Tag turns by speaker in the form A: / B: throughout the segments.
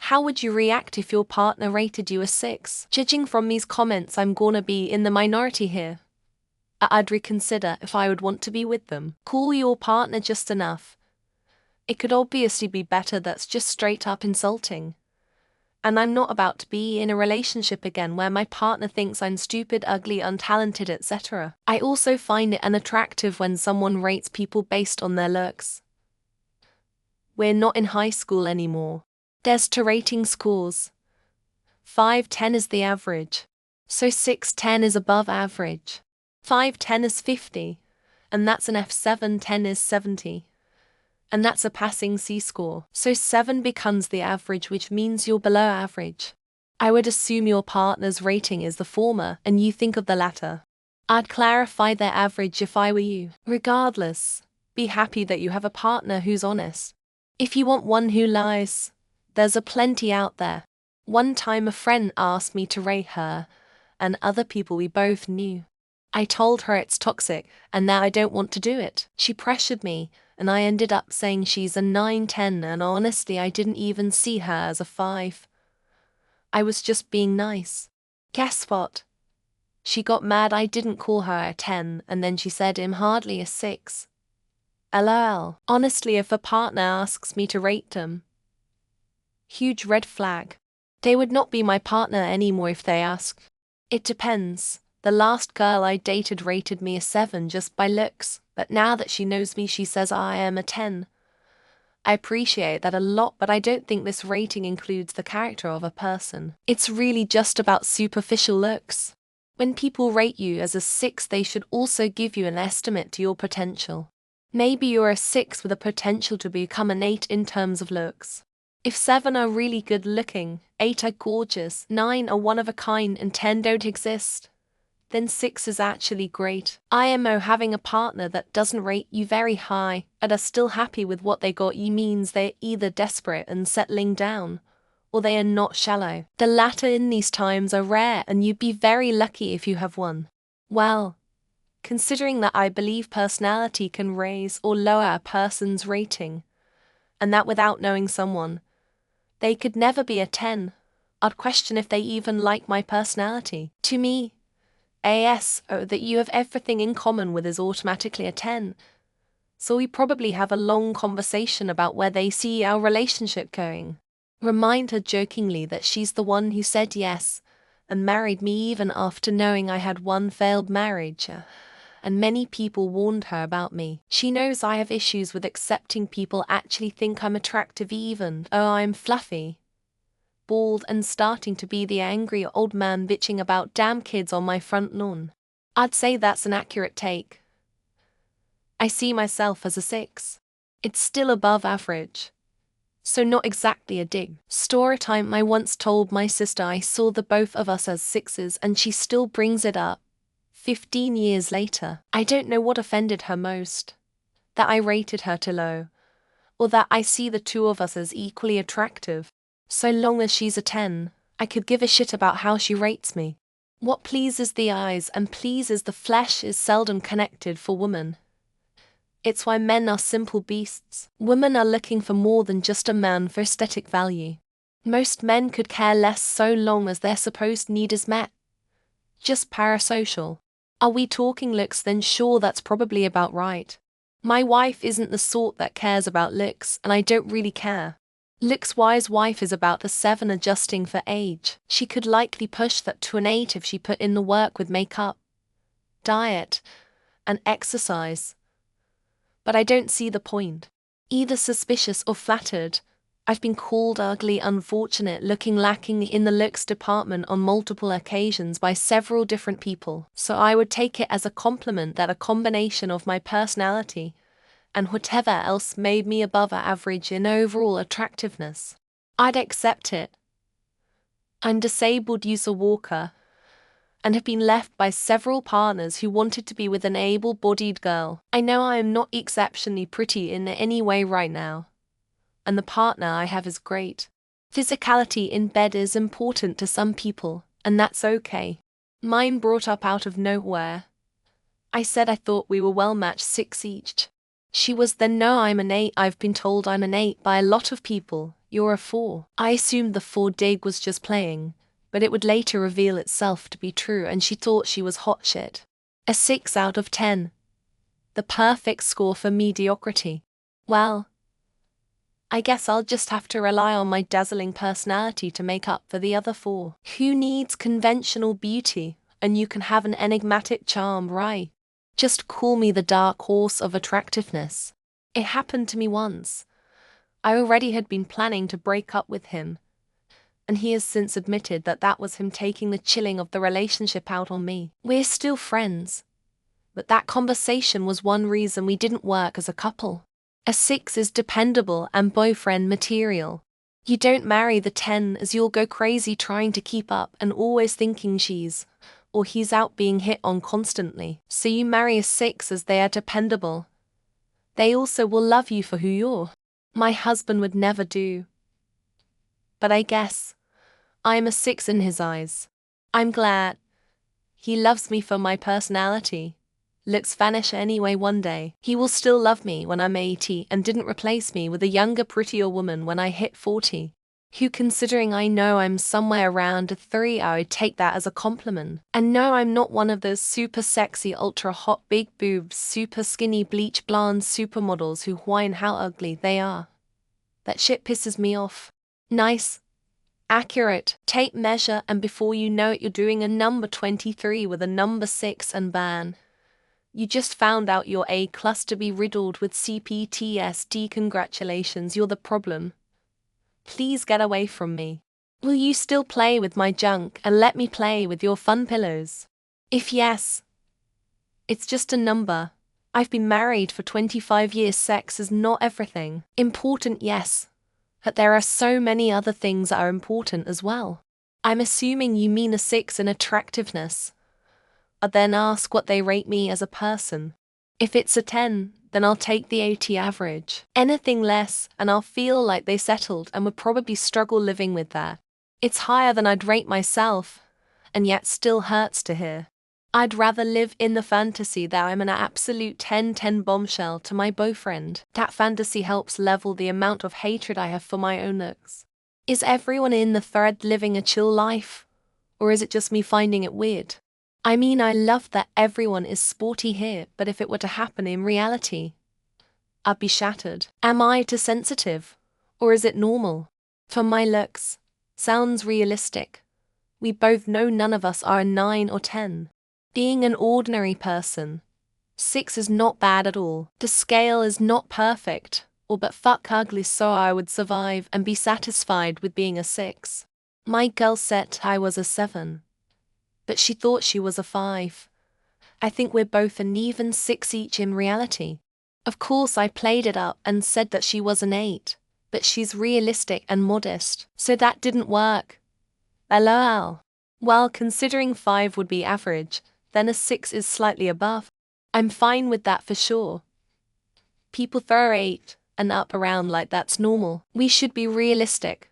A: How would you react if your partner rated you a 6? Judging from these comments, I'm gonna be in the minority here. I'd reconsider if I would want to be with them. Call your partner just enough. It could obviously be better. That's just straight up insulting. And I'm not about to be in a relationship again where my partner thinks I'm stupid, ugly, untalented, etc. I also find it unattractive when someone rates people based on their looks. We're not in high school anymore. There's two rating scores. 5-10 is the average. So 6-10 is above average. 5-10 is 50. And that's an F. 7-10 is 70. And that's a passing C score. So 7 becomes the average, which means you're below average. I would assume your partner's rating is the former and you think of the latter. I'd clarify their average if I were you. Regardless, be happy that you have a partner who's honest. If you want one who lies, there's a plenty out there. One time a friend asked me to rate her and other people we both knew. I told her it's toxic and now I don't want to do it. She pressured me and I ended up saying she's a 9-10, and honestly I didn't even see her as a 5. I was just being nice. Guess what? She got mad I didn't call her a 10 and then she said I'm hardly a 6. LOL. Honestly, if a partner asks me to rate them, huge red flag. They would not be my partner anymore if they ask. It depends. The last girl I dated rated me a 7 just by looks, but now that she knows me she says I am a 10. I appreciate that a lot, but I don't think this rating includes the character of a person. It's really just about superficial looks. When people rate you as a 6, they should also give you an estimate to your potential. Maybe you're a 6 with a potential to become an 8 in terms of looks. If 7 are really good looking, 8 are gorgeous, 9 are one of a kind, and 10 don't exist, then 6 is actually great. IMO, having a partner that doesn't rate you very high and are still happy with what they got you means they're either desperate and settling down, or they are not shallow. The latter in these times are rare and you'd be very lucky if you have one. Well, considering that I believe personality can raise or lower a person's rating, and that without knowing someone, they could never be a 10, I'd question if they even like my personality. To me, that you have everything in common with is automatically a 10. So we probably have a long conversation about where they see our relationship going. Remind her jokingly that she's the one who said yes and married me even after knowing I had one failed marriage, and many people warned her about me. She knows I have issues with accepting people actually think I'm attractive, even though I'm fluffy, bald, and starting to be the angry old man bitching about damn kids on my front lawn. I'd say that's an accurate take. I see myself as a 6. It's still above average, so not exactly a dig. Story time. I once told my sister I saw the both of us as 6s and she still brings it up 15 years later. I don't know what offended her most, that I rated her too low, or that I see the two of us as equally attractive. So long as she's a 10, I could give a shit about how she rates me. What pleases the eyes and pleases the flesh is seldom connected for women. It's why men are simple beasts. Women are looking for more than just a man for aesthetic value. Most men could care less so long as their supposed need is met. Just parasocial. Are we talking looks? Then sure, that's probably about right. My wife isn't the sort that cares about looks, and I don't really care. Looks-wise, wife is about the 7, adjusting for age. She could likely push that to an 8 if she put in the work with makeup, diet, and exercise. But I don't see the point. Either suspicious or flattered. I've been called ugly, unfortunate looking, lacking in the looks department on multiple occasions by several different people. So I would take it as a compliment that a combination of my personality and whatever else made me above average in overall attractiveness. I'd accept it. I'm disabled, use a walker, and have been left by several partners who wanted to be with an able-bodied girl. I know I am not exceptionally pretty in any way right now, and the partner I have is great. Physicality in bed is important to some people, and that's okay. Mine brought up out of nowhere. I said I thought we were well matched, 6 each. She was then, no, I'm an 8. I've been told I'm an 8 by a lot of people. you're a 4. I assumed the 4 dig was just playing, but it would later reveal itself to be true and she thought she was hot shit. A 6 out of 10. The perfect score for mediocrity. Well, I guess I'll just have to rely on my dazzling personality to make up for the other 4. Who needs conventional beauty, and you can have an enigmatic charm, right? Just call me the dark horse of attractiveness. It happened to me once. I already had been planning to break up with him, and he has since admitted that that was him taking the chilling of the relationship out on me. We're still friends, but that conversation was one reason we didn't work as a couple. A 6 is dependable and boyfriend material. You don't marry the 10 as you'll go crazy trying to keep up and always thinking she's or he's out being hit on constantly. So you marry a 6 as they are dependable. They also will love you for who you're. My husband would never do. But I guess I'm a 6 in his eyes. I'm glad. He loves me for my personality. Looks vanish anyway one day. He will still love me when I'm 80 and didn't replace me with a younger, prettier woman when I hit 40. Who, considering I know I'm somewhere around a 3, I would take that as a compliment. And no, I'm not one of those super sexy, ultra hot, big boobs, super skinny, bleach blonde supermodels who whine how ugly they are. That shit pisses me off. Nice, accurate, tape measure, and before you know it you're doing a number 23 with a number 6 and ban. You just found out your A cluster be riddled with CPTSD. Congratulations, you're the problem. Please get away from me. Will you still play with my junk and let me play with your fun pillows? If yes, it's just a number. I've been married for 25 years. Sex is not everything. Important, yes, but there are so many other things that are important as well. I'm assuming you mean a 6 in attractiveness. I'd then ask what they rate me as a person. If it's a 10, then I'll take the 80 average. Anything less, and I'll feel like they settled and would probably struggle living with that. It's higher than I'd rate myself, and yet still hurts to hear. I'd rather live in the fantasy that I'm an absolute 10/10 bombshell to my boyfriend. That fantasy helps level the amount of hatred I have for my own looks. Is everyone in the thread living a chill life? Or is it just me finding it weird? I mean, I love that everyone is sporty here, but if it were to happen in reality, I'd be shattered. Am I too sensitive? Or is it normal? For my looks, sounds realistic. We both know none of us are a 9 or 10. Being an ordinary person, 6 is not bad at all. The scale is not perfect, or but fuck ugly, so I would survive and be satisfied with being a 6. My girl said I was a 7. But she thought she was a 5. I think we're both an even 6 each in reality. Of course I played it up and said that she was an 8, but she's realistic and modest, so that didn't work. LOL. Well, considering 5 would be average, then a 6 is slightly above. I'm fine with that for sure. People throw 8 and up around like that's normal. We should be realistic.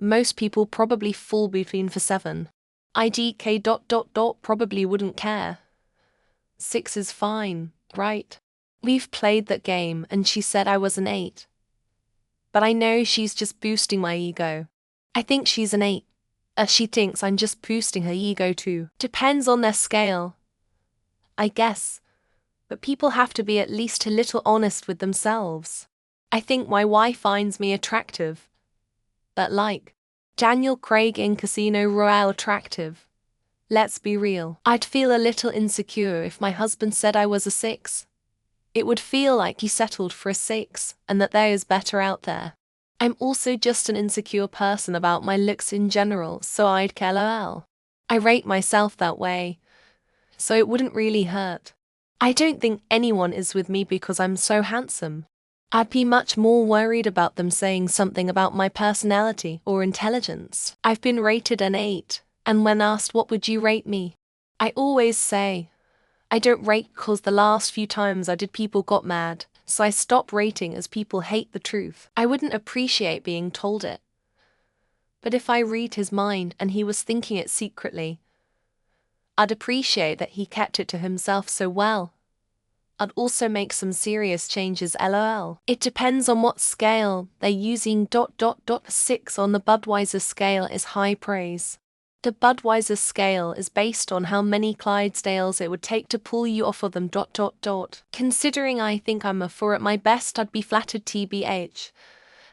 A: Most people probably fall between for 7. IDK ... probably wouldn't care. 6 is fine, right? We've played that game and she said I was an 8. But I know she's just boosting my ego. I think she's an 8. She thinks I'm just boosting her ego too. Depends on their scale, I guess. But people have to be at least a little honest with themselves. I think my wife finds me attractive. But like Daniel Craig in Casino Royale attractive. Let's be real. I'd feel a little insecure if my husband said I was a 6. It would feel like he settled for a 6 and that there is better out there. I'm also just an insecure person about my looks in general, so I'd care lol. I rate myself that way, so it wouldn't really hurt. I don't think anyone is with me because I'm so handsome. I'd be much more worried about them saying something about my personality or intelligence. I've been rated an 8, and when asked what would you rate me, I always say, I don't rate cause the last few times I did people got mad, so I stopped rating as people hate the truth. I wouldn't appreciate being told it. But if I read his mind and he was thinking it secretly, I'd appreciate that he kept it to himself so well. I'd also make some serious changes lol. It depends on what scale they're using. 6 on the Budweiser scale is high praise. The Budweiser scale is based on how many Clydesdales it would take to pull you off of them. Considering I think I'm a 4 at my best, I'd be flattered tbh.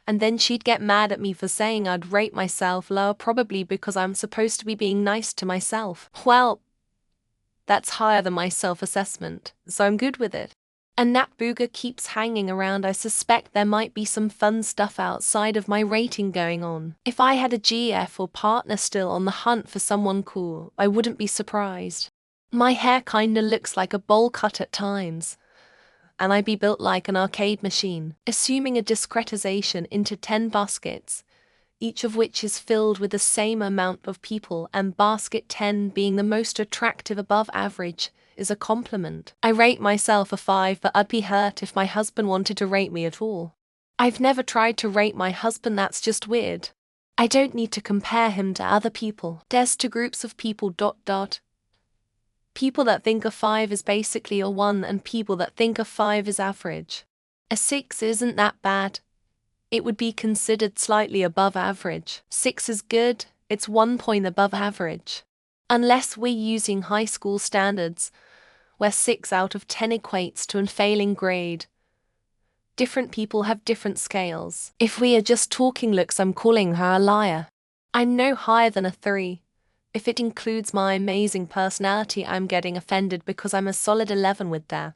A: And then she'd get mad at me for saying I'd rate myself lower, probably because I'm supposed to be being nice to myself. Well, that's higher than my self-assessment, so I'm good with it. And Nat Booger keeps hanging around. I suspect there might be some fun stuff outside of my rating going on. If I had a GF or partner still on the hunt for someone cool, I wouldn't be surprised. My hair kinda looks like a bowl cut at times, and I'd be built like an arcade machine, assuming a discretization into 10 baskets, each of which is filled with the same amount of people, and basket 10 being the most attractive above average is a compliment. I rate myself a 5, but I'd be hurt if my husband wanted to rate me at all. I've never tried to rate my husband, that's just weird. I don't need to compare him to other people. There's two groups of people. People that think a 5 is basically a 1 and people that think a 5 is average. A 6 isn't that bad. It would be considered slightly above average. 6 is good, it's 1 point above average. Unless we're using high school standards, where 6 out of 10 equates to a failing grade. Different people have different scales. If we are just talking looks, I'm calling her a liar. I'm no higher than a 3. If it includes my amazing personality, I'm getting offended because I'm a solid 11 with that.